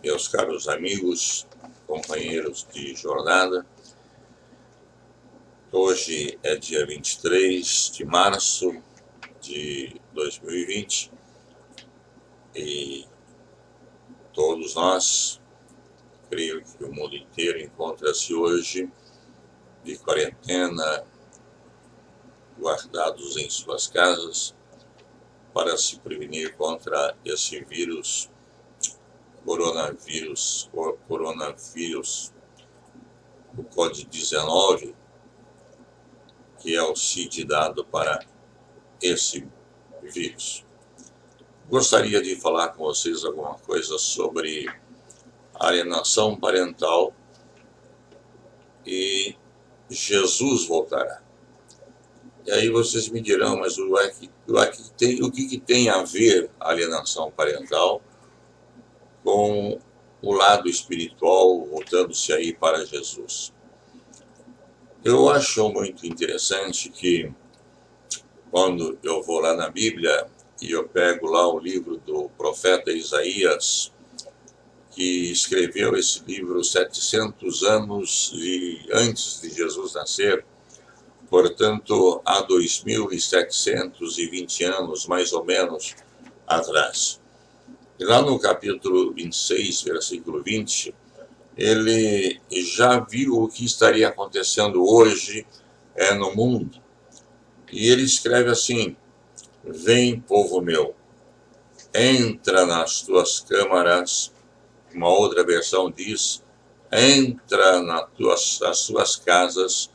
Meus caros amigos, companheiros de jornada, hoje é dia 23 de março de 2020 e todos nós, creio que o mundo inteiro encontra-se hoje de quarentena, guardados em suas casas para se prevenir contra esse vírus, coronavírus, o Covid-19, que é o CID dado para esse vírus. Gostaria de falar com vocês alguma coisa sobre alienação parental e Jesus voltará. E aí vocês me dirão, mas o que tem a ver a alienação parental com o lado espiritual voltando-se aí para Jesus? Eu acho muito interessante que quando eu vou lá na Bíblia e eu pego lá o livro do profeta Isaías, que escreveu esse livro 700 anos antes de Jesus nascer, portanto, há 2.720 anos, mais ou menos, atrás. E lá no capítulo 26, versículo 20, ele já viu o que estaria acontecendo hoje no mundo. E ele escreve assim: vem, povo meu, entra nas tuas câmaras. Uma outra versão diz: entra nas tuas casas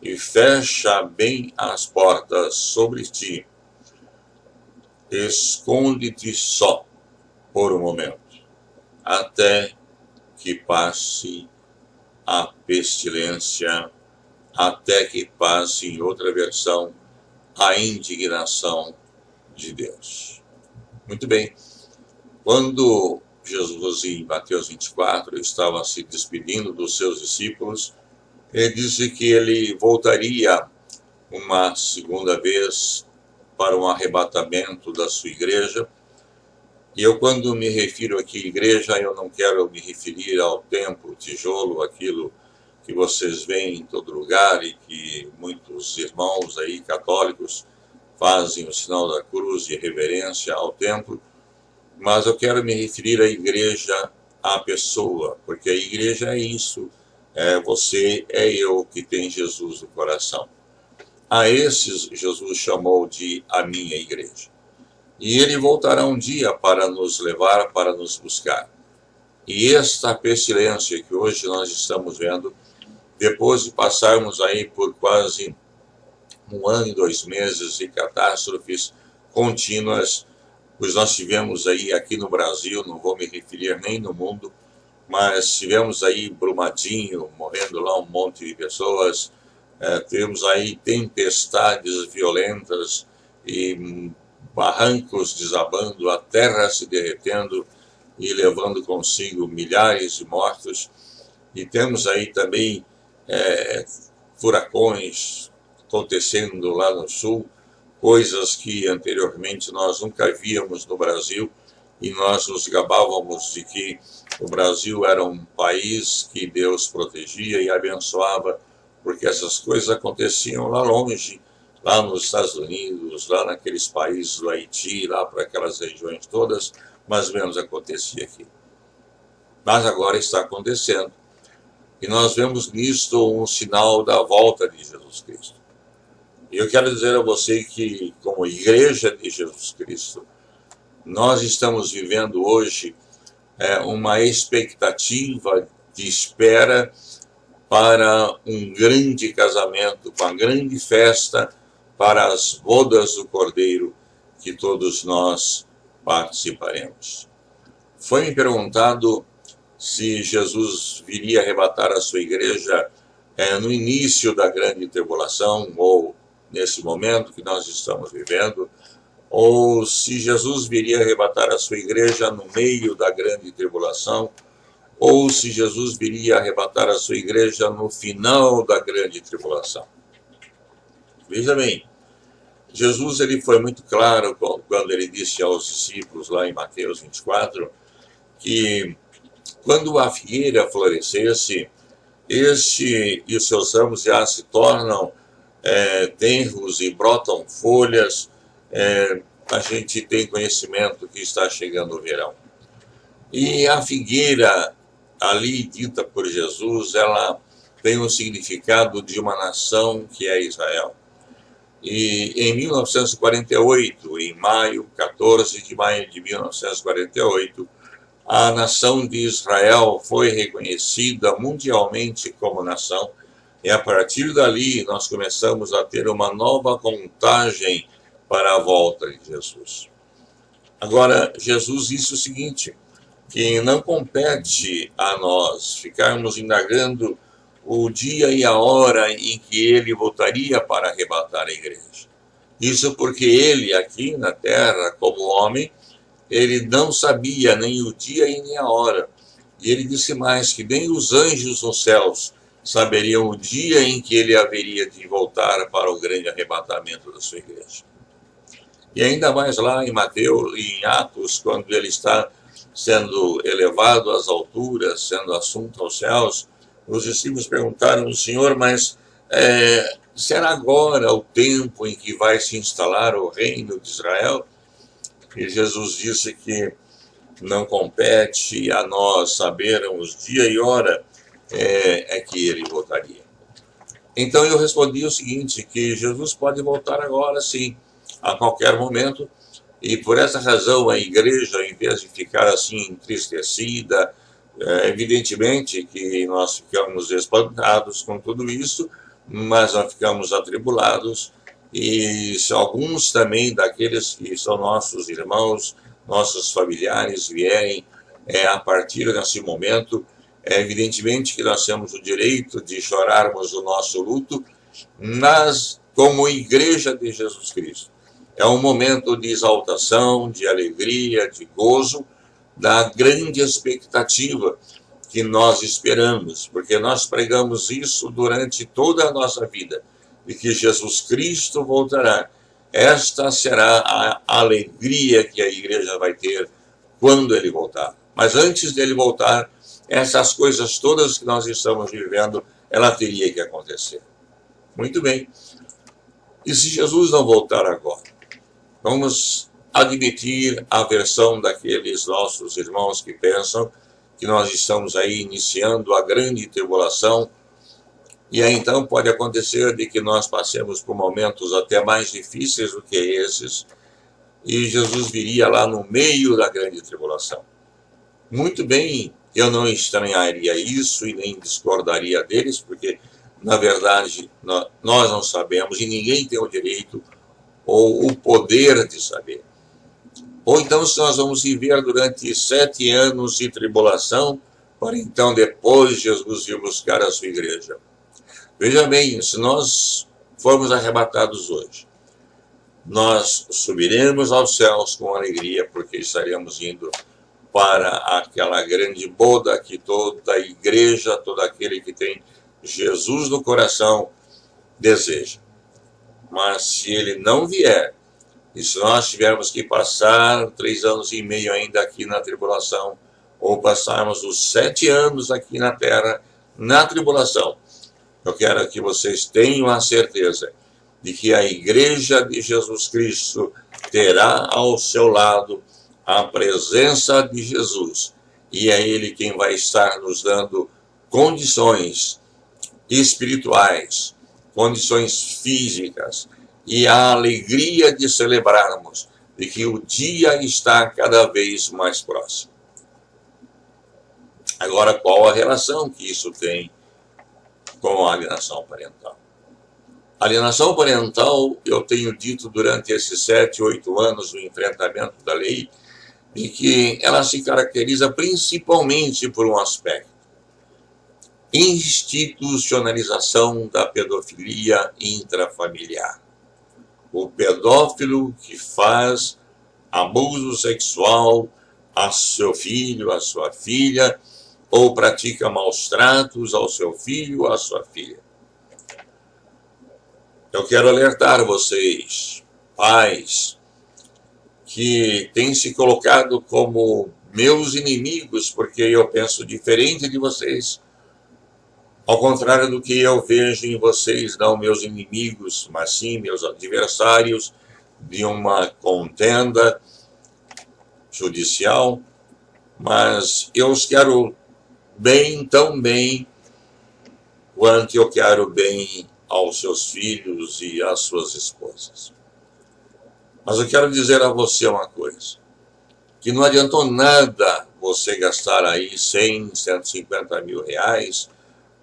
e fecha bem as portas sobre ti. Esconde-te só por um momento, até que passe a pestilência, até que passe, em outra versão, a indignação de Deus. Muito bem. Quando Jesus, em Mateus 24, estava se despedindo dos seus discípulos, ele disse que ele voltaria uma segunda vez para um arrebatamento da sua igreja. E eu, quando me refiro aqui à igreja, eu não quero me referir ao templo, tijolo, aquilo que vocês veem em todo lugar e que muitos irmãos aí católicos fazem o sinal da cruz de reverência ao templo, mas eu quero me referir à igreja, à pessoa, porque a igreja é isso, é você, é eu que tem Jesus no coração. A esses Jesus chamou de a minha igreja. E ele voltará um dia para nos levar, para nos buscar. E esta pestilência que hoje nós estamos vendo, depois de passarmos aí por quase 1 ano e 2 meses de catástrofes contínuas, pois nós tivemos aí aqui no Brasil, não vou me referir nem no mundo, mas tivemos aí Brumadinho, morrendo lá um monte de pessoas, tivemos aí tempestades violentas e barrancos desabando, a terra se derretendo e levando consigo milhares de mortos. E temos aí também furacões acontecendo lá no sul, coisas que anteriormente nós nunca víamos no Brasil, e nós nos gabávamos de que o Brasil era um país que Deus protegia e abençoava, porque essas coisas aconteciam lá longe, lá nos Estados Unidos, lá naqueles países do Haiti, lá para aquelas regiões todas, mais ou menos acontecia aqui. Mas agora está acontecendo. E nós vemos nisto um sinal da volta de Jesus Cristo. E eu quero dizer a você que, como igreja de Jesus Cristo, nós estamos vivendo hoje uma expectativa de espera para um grande casamento, uma grande festa, para as bodas do Cordeiro, que todos nós participaremos. Foi-me perguntado se Jesus viria arrebatar a sua igreja no início da grande tribulação, ou nesse momento que nós estamos vivendo, ou se Jesus viria arrebatar a sua igreja no meio da grande tribulação, ou se Jesus viria arrebatar a sua igreja no final da grande tribulação. Veja bem, Jesus ele foi muito claro quando ele disse aos discípulos lá em Mateus 24 que quando a figueira florescesse, este e os seus ramos já se tornam tenros e brotam folhas. A gente tem conhecimento que está chegando o verão. E a figueira ali dita por Jesus, ela tem um significado de uma nação que é Israel. E em 1948, em maio, 14 de maio de 1948, a nação de Israel foi reconhecida mundialmente como nação, e a partir dali nós começamos a ter uma nova contagem para a volta de Jesus. Agora, Jesus disse o seguinte, que não compete a nós ficarmos indagando o dia e a hora em que ele voltaria para arrebatar a igreja. Isso porque ele, aqui na terra, como homem, ele não sabia nem o dia e nem a hora. E ele disse mais, que nem os anjos nos céus saberiam o dia em que ele haveria de voltar para o grande arrebatamento da sua igreja. E ainda mais lá em Mateus, em Atos, quando ele está sendo elevado às alturas, sendo assunto aos céus, os discípulos perguntaram ao Senhor, mas será agora o tempo em que vai se instalar o reino de Israel? E Jesus disse que não compete a nós sabermos dia e hora que ele voltaria. Então eu respondi o seguinte, que Jesus pode voltar agora sim, a qualquer momento, e por essa razão a igreja, em vez de ficar assim entristecida, evidentemente que nós ficamos espantados com tudo isso, mas nós ficamos atribulados, e se alguns também daqueles que são nossos irmãos, nossos familiares vierem a partir desse momento, evidentemente que nós temos o direito de chorarmos o nosso luto, mas como igreja de Jesus Cristo. É um momento de exaltação, de alegria, de gozo, da grande expectativa que nós esperamos, porque nós pregamos isso durante toda a nossa vida, de que Jesus Cristo voltará. Esta será a alegria que a igreja vai ter quando ele voltar. Mas antes dele voltar, essas coisas todas que nós estamos vivendo, ela teria que acontecer. Muito bem. E se Jesus não voltar agora? Vamos admitir a versão daqueles nossos irmãos que pensam que nós estamos aí iniciando a grande tribulação, e aí então pode acontecer de que nós passemos por momentos até mais difíceis do que esses, e Jesus viria lá no meio da grande tribulação. Muito bem, eu não estranharia isso e nem discordaria deles, porque na verdade nós não sabemos e ninguém tem o direito ou o poder de saber. Ou então se nós vamos viver durante 7 anos de tribulação, para então depois Jesus vir buscar a sua igreja. Veja bem, se nós formos arrebatados hoje, nós subiremos aos céus com alegria, porque estaremos indo para aquela grande boda que toda a igreja, todo aquele que tem Jesus no coração deseja. Mas se ele não vier, e se nós tivermos que passar 3 anos e meio ainda aqui na tribulação, ou passarmos os 7 anos aqui na terra na tribulação, eu quero que vocês tenham a certeza de que a igreja de Jesus Cristo terá ao seu lado a presença de Jesus, e é ele quem vai estar nos dando condições espirituais, condições físicas e a alegria de celebrarmos de que o dia está cada vez mais próximo. Agora, qual a relação que isso tem com a alienação parental? A alienação parental, eu tenho dito durante esses 7, 8 anos do enfrentamento da lei, de que ela se caracteriza principalmente por um aspecto: institucionalização da pedofilia intrafamiliar. O pedófilo que faz abuso sexual a seu filho, a sua filha, ou pratica maus tratos ao seu filho, à sua filha. Eu quero alertar vocês pais que têm se colocado como meus inimigos, porque eu penso diferente de vocês, ao contrário do que eu vejo em vocês, não meus inimigos, mas sim meus adversários de uma contenda judicial, mas eu os quero bem, tão bem, quanto eu quero bem aos seus filhos e às suas esposas. Mas eu quero dizer a você uma coisa, que não adiantou nada você gastar aí 100, 150 mil reais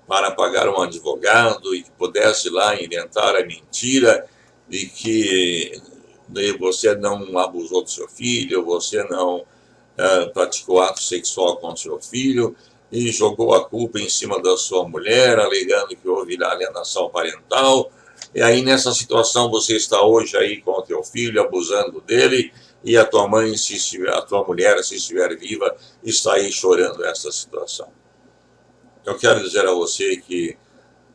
para pagar um advogado e que pudesse lá inventar a mentira de que você não abusou do seu filho, você não praticou ato sexual com seu filho e jogou a culpa em cima da sua mulher, alegando que houve alienação parental. E aí nessa situação você está hoje aí com o teu filho, abusando dele, e a tua mãe, a tua mulher, se estiver viva, está aí chorando essa situação. Eu quero dizer a você que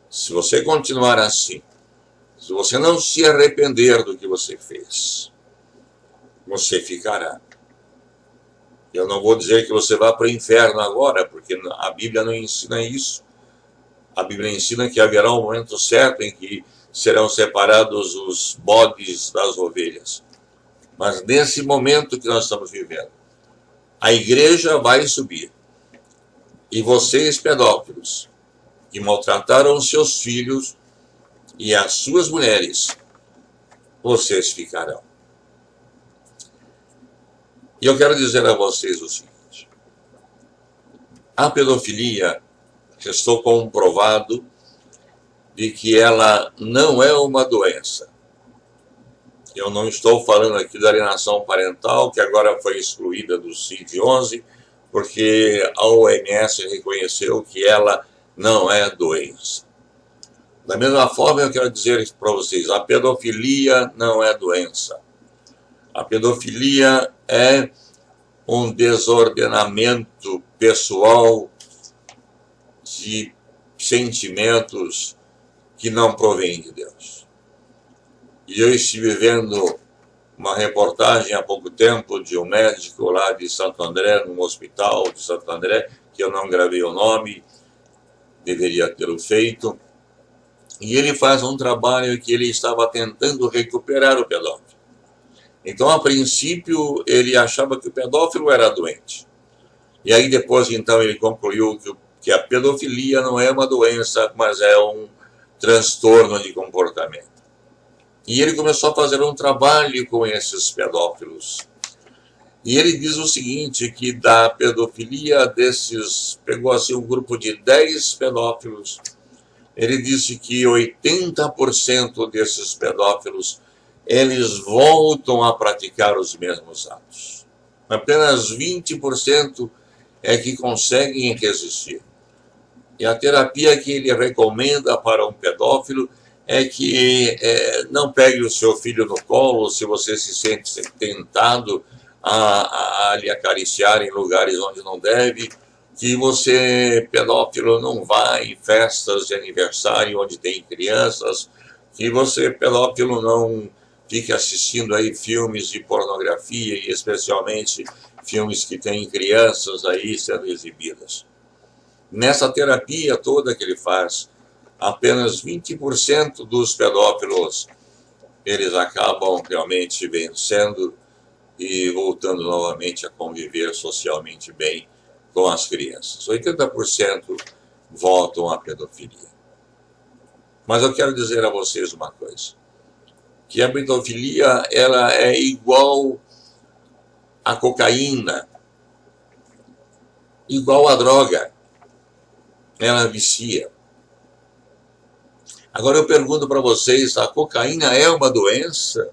se você continuar assim, se você não se arrepender do que você fez, você ficará. Eu não vou dizer que você vá para o inferno agora, porque a Bíblia não ensina isso. A Bíblia ensina que haverá um momento certo em que serão separados os bodes das ovelhas. Mas nesse momento que nós estamos vivendo, a igreja vai subir. E vocês, pedófilos, que maltrataram os seus filhos e as suas mulheres, vocês ficarão. E eu quero dizer a vocês o seguinte: a pedofilia, estou comprovado de que ela não é uma doença. Eu não estou falando aqui da alienação parental, que agora foi excluída do CID-11, porque a OMS reconheceu que ela não é doença. Da mesma forma, eu quero dizer para vocês, a pedofilia não é doença. A pedofilia é um desordenamento pessoal de sentimentos que não provém de Deus. E eu estive vendo uma reportagem há pouco tempo de um médico lá de Santo André, num hospital de Santo André, que eu não gravei o nome, deveria tê-lo feito, e ele faz um trabalho que ele estava tentando recuperar o pedófilo. Então, a princípio, ele achava que o pedófilo era doente. E aí depois, então, ele concluiu que a pedofilia não é uma doença, mas é um transtorno de comportamento. E ele começou a fazer um trabalho com esses pedófilos. E ele diz o seguinte, que da pedofilia desses, pegou assim um grupo de 10 pedófilos, ele disse que 80% desses pedófilos, eles voltam a praticar os mesmos atos. Apenas 20% é que conseguem resistir. E a terapia que ele recomenda para um pedófilo é que não pegue o seu filho no colo se você se sente tentado a lhe acariciar em lugares onde não deve, que você, pedófilo, não vá em festas de aniversário onde tem crianças, que você, pedófilo, não fique assistindo aí filmes de pornografia e especialmente filmes que têm crianças aí sendo exibidas. Nessa terapia toda que ele faz, apenas 20% dos pedófilos, eles acabam realmente vencendo e voltando novamente a conviver socialmente bem com as crianças. 80% voltam à pedofilia. Mas eu quero dizer a vocês uma coisa, que a pedofilia ela é igual à cocaína, igual à droga, ela vicia. Agora eu pergunto para vocês, a cocaína é uma doença?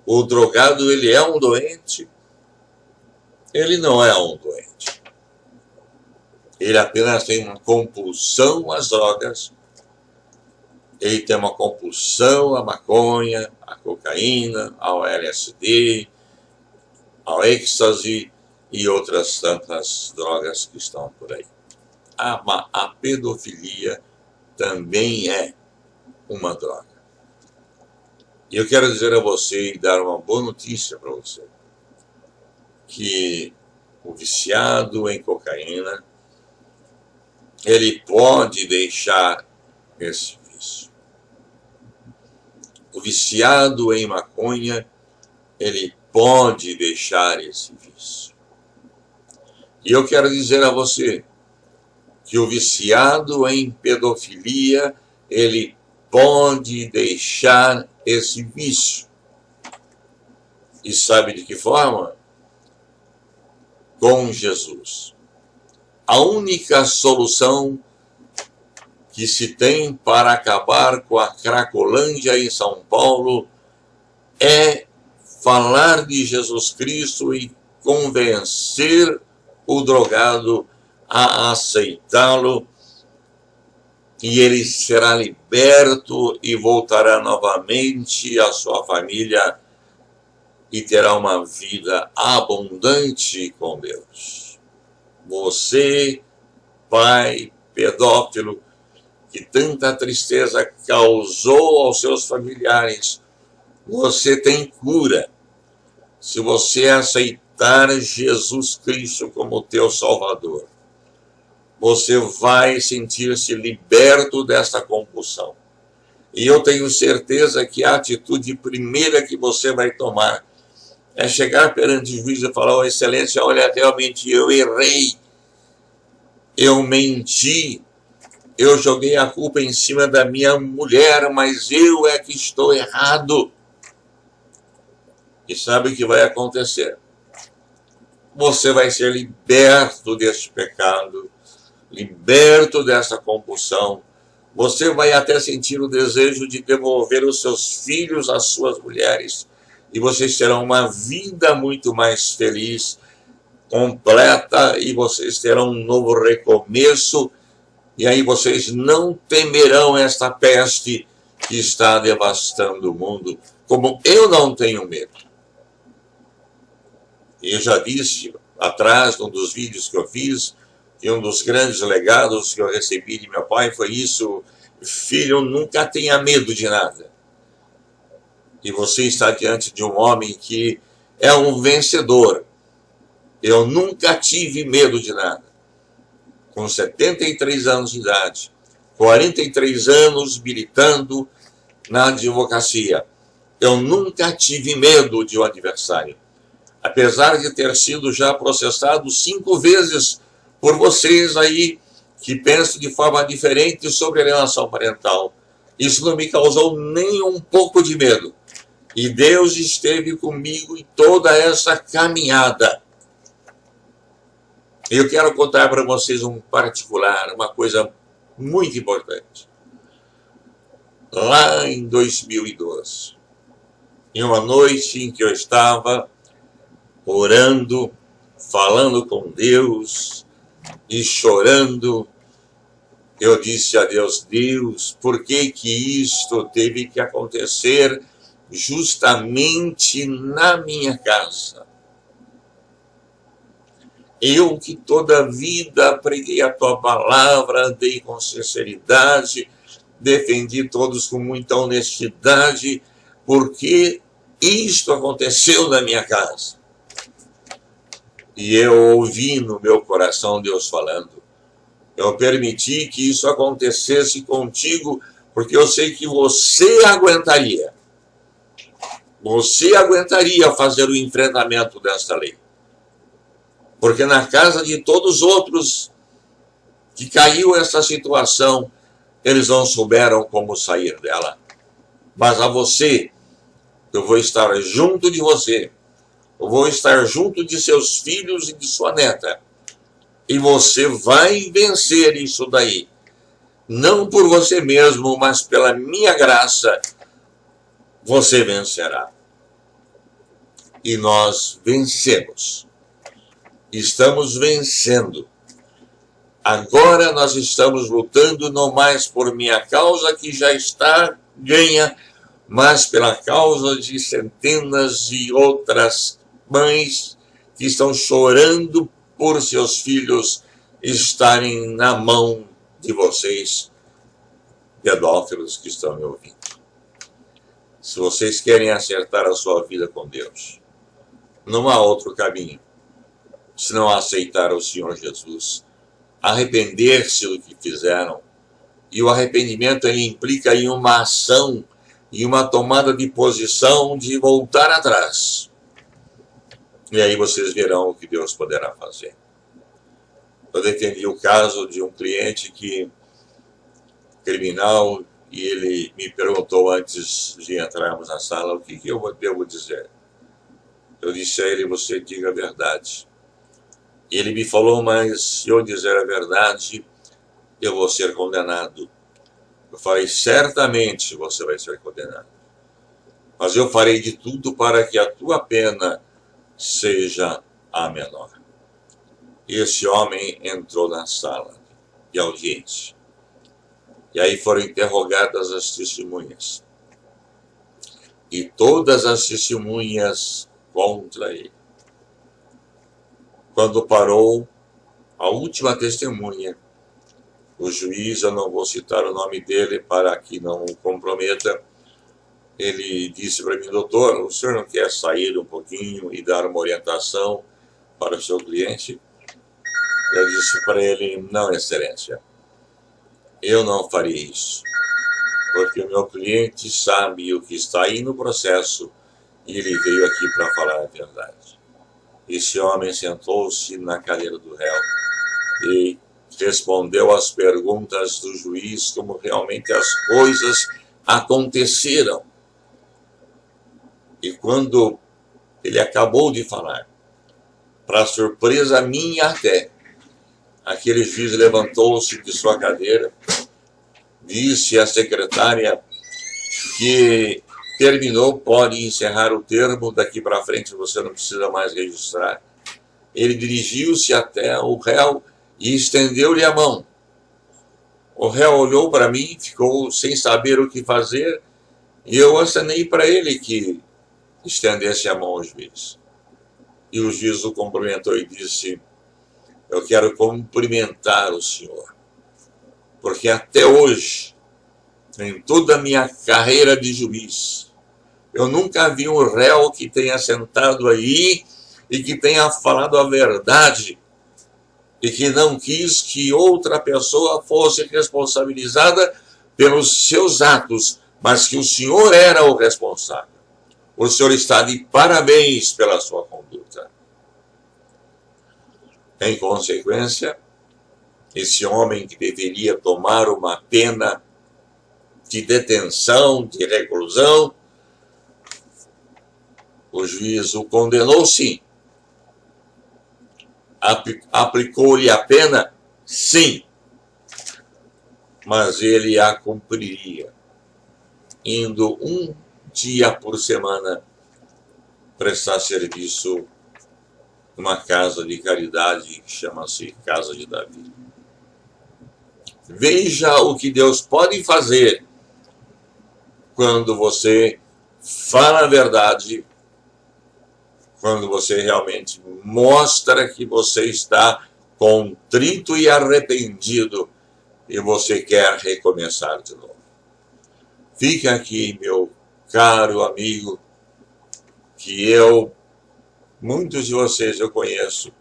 O drogado, ele é um doente? Ele não é um doente. Ele apenas tem uma compulsão às drogas, ele tem uma compulsão à maconha, à cocaína, ao LSD, ao êxtase e outras tantas drogas que estão por aí. A pedofilia também é uma droga. E eu quero dizer a você e dar uma boa notícia para você, que o viciado em cocaína, ele pode deixar esse vício. O viciado em maconha, ele pode deixar esse vício. E eu quero dizer a você que o viciado em pedofilia, ele pode deixar esse vício. E sabe de que forma? Com Jesus. A única solução que se tem para acabar com a Cracolândia em São Paulo é falar de Jesus Cristo e convencer o drogado a aceitá-lo, e ele será liberto e voltará novamente à sua família e terá uma vida abundante com Deus. Você, pai pedófilo, que tanta tristeza causou aos seus familiares, você tem cura. Se você aceitar Jesus Cristo como teu Salvador, você vai sentir-se liberto desta compulsão. E eu tenho certeza que a atitude primeira que você vai tomar é chegar perante o juiz e falar: Excelência, olha, realmente eu errei, eu menti, eu joguei a culpa em cima da minha mulher, mas eu é que estou errado. E sabe o que vai acontecer? Você vai ser liberto deste pecado, liberto dessa compulsão. Você vai até sentir o desejo de devolver os seus filhos às suas mulheres. E vocês terão uma vida muito mais feliz, completa, e vocês terão um novo recomeço. E aí vocês não temerão esta peste que está devastando o mundo, como eu não tenho medo. E eu já disse atrás, num dos vídeos que eu fiz, que um dos grandes legados que eu recebi de meu pai foi isso: filho, nunca tenha medo de nada. E você está diante de um homem que é um vencedor. Eu nunca tive medo de nada. Com 73 anos de idade, 43 anos militando na advocacia, eu nunca tive medo de um adversário. Apesar de ter sido já processado 5 vezes por vocês aí que pensam de forma diferente sobre a alienação parental, isso não me causou nem um pouco de medo. E Deus esteve comigo em toda essa caminhada. Eu quero contar para vocês um particular, uma coisa muito importante. Lá em 2012, em uma noite em que eu estava orando, falando com Deus e chorando, eu disse a Deus: Deus, por que que isto teve que acontecer justamente na minha casa? Eu que toda a vida preguei a tua palavra, andei com sinceridade, defendi todos com muita honestidade, porque isto aconteceu na minha casa. E eu ouvi no meu coração Deus falando: eu permiti que isso acontecesse contigo, porque eu sei que você aguentaria. Você aguentaria fazer o enfrentamento desta lei. Porque na casa de todos os outros que caiu essa situação, eles não souberam como sair dela. Mas a você, eu vou estar junto de você. Eu vou estar junto de seus filhos e de sua neta. E você vai vencer isso daí. Não por você mesmo, mas pela minha graça, você vencerá. E nós vencemos. Estamos vencendo. Agora nós estamos lutando não mais por minha causa, que já está ganha, mas pela causa de centenas de outras mães que estão chorando por seus filhos estarem na mão de vocês, pedófilos que estão me ouvindo. Se vocês querem acertar a sua vida com Deus, não há outro caminho senão aceitar o Senhor Jesus, arrepender-se do que fizeram. E o arrependimento ele implica em uma ação, em uma tomada de posição de voltar atrás. E aí vocês verão o que Deus poderá fazer. Eu defendi o caso de um cliente criminal, e ele me perguntou antes de entrarmos na sala, o que eu devo dizer? Eu disse a ele, você diga a verdade. E ele me falou, mas se eu dizer a verdade, eu vou ser condenado. Eu falei, certamente você vai ser condenado. Mas eu farei de tudo para que a tua pena seja a menor. E esse homem entrou na sala de audiência. E aí foram interrogadas as testemunhas. E todas as testemunhas contra ele. Quando parou a última testemunha, o juiz, eu não vou citar o nome dele para que não o comprometa, ele disse para mim, doutor, o senhor não quer sair um pouquinho e dar uma orientação para o seu cliente? Eu disse para ele, não, excelência, eu não faria isso, porque o meu cliente sabe o que está aí no processo e ele veio aqui para falar a verdade. Esse homem sentou-se na cadeira do réu e respondeu às perguntas do juiz como realmente as coisas aconteceram. E quando ele acabou de falar, para surpresa minha até, aquele juiz levantou-se de sua cadeira, disse à secretária que terminou, pode encerrar o termo, daqui para frente você não precisa mais registrar. Ele dirigiu-se até o réu e estendeu-lhe a mão. O réu olhou para mim, ficou sem saber o que fazer, e eu acenei para ele que estendesse a mão ao juiz. E o juiz o cumprimentou e disse, eu quero cumprimentar o senhor, porque até hoje, em toda a minha carreira de juiz, eu nunca vi um réu que tenha sentado aí e que tenha falado a verdade e que não quis que outra pessoa fosse responsabilizada pelos seus atos, mas que o senhor era o responsável. O senhor está de parabéns pela sua conduta. Em consequência, esse homem que deveria tomar uma pena de detenção, de reclusão, o juiz o condenou sim. Aplicou-lhe a pena? Sim. Mas ele a cumpriria, indo um dia por semana prestar serviço numa casa de caridade que chama-se Casa de Davi. Veja o que Deus pode fazer quando você fala a verdade, quando você realmente mostra que você está contrito e arrependido e você quer recomeçar de novo. Fica aqui, meu caro amigo, que muitos de vocês eu conheço,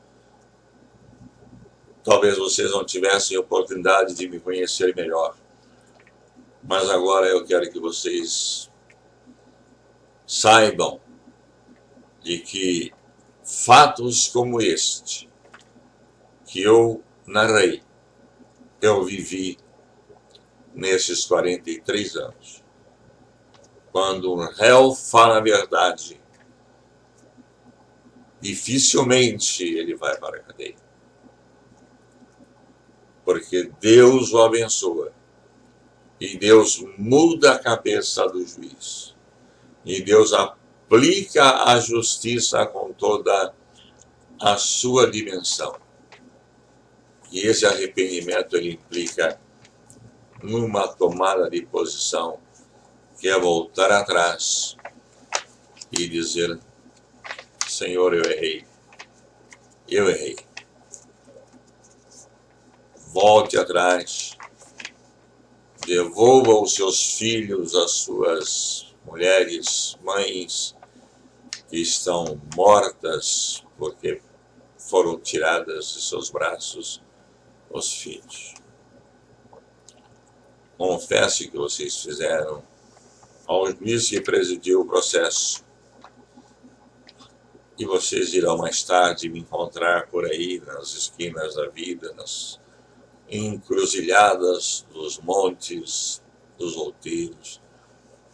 talvez vocês não tivessem oportunidade de me conhecer melhor, mas agora eu quero que vocês saibam de que fatos como este, que eu narrei, eu vivi nesses 43 anos. Quando um réu fala a verdade, dificilmente ele vai para a cadeia. Porque Deus o abençoa. E Deus muda a cabeça do juiz. E Deus aplica a justiça com toda a sua dimensão. E esse arrependimento ele implica numa tomada de posição que é voltar atrás e dizer, Senhor, eu errei. Eu errei. Volte atrás. Devolva aos seus filhos as suas mulheres, mães que estão mortas porque foram tiradas de seus braços os filhos. Confesse que vocês fizeram ao juiz que presidiu o processo. E vocês irão mais tarde me encontrar por aí nas esquinas da vida, nas encruzilhadas dos montes, dos outeiros.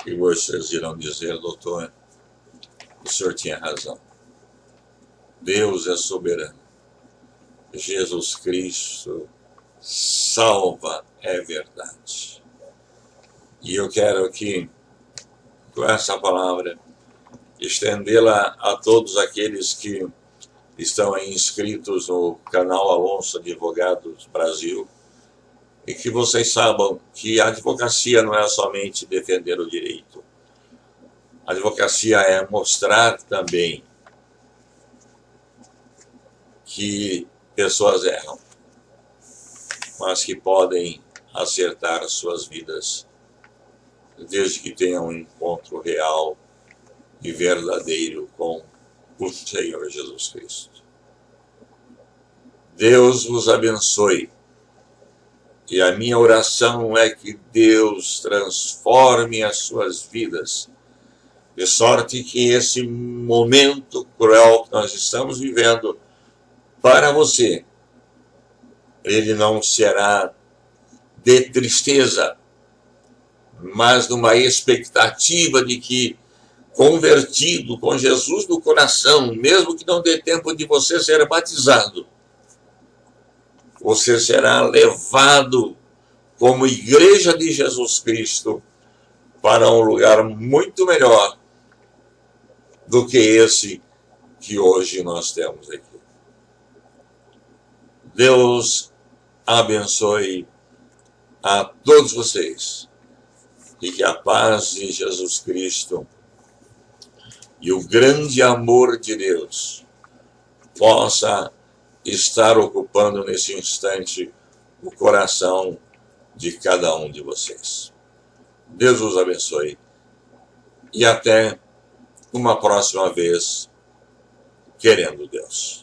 E vocês irão dizer: doutor, o senhor tinha razão. Deus é soberano. Jesus Cristo salva, é verdade. E eu quero aqui, com essa palavra, estendê-la a todos aqueles que estão aí inscritos no canal Alonso Advogados Brasil, e que vocês saibam que a advocacia não é somente defender o direito. A advocacia é mostrar também que pessoas erram, mas que podem acertar suas vidas, desde que tenham um encontro real e verdadeiro com o Senhor Jesus Cristo. Deus vos abençoe. E a minha oração é que Deus transforme as suas vidas, de sorte que esse momento cruel que nós estamos vivendo, para você, ele não será de tristeza, mas numa expectativa de que, convertido com Jesus no coração, mesmo que não dê tempo de você ser batizado, você será levado como igreja de Jesus Cristo para um lugar muito melhor do que esse que hoje nós temos aqui. Deus abençoe a todos vocês e que a paz de Jesus Cristo e o grande amor de Deus possa estar ocupando nesse instante o coração de cada um de vocês. Deus os abençoe e até uma próxima vez, querendo Deus.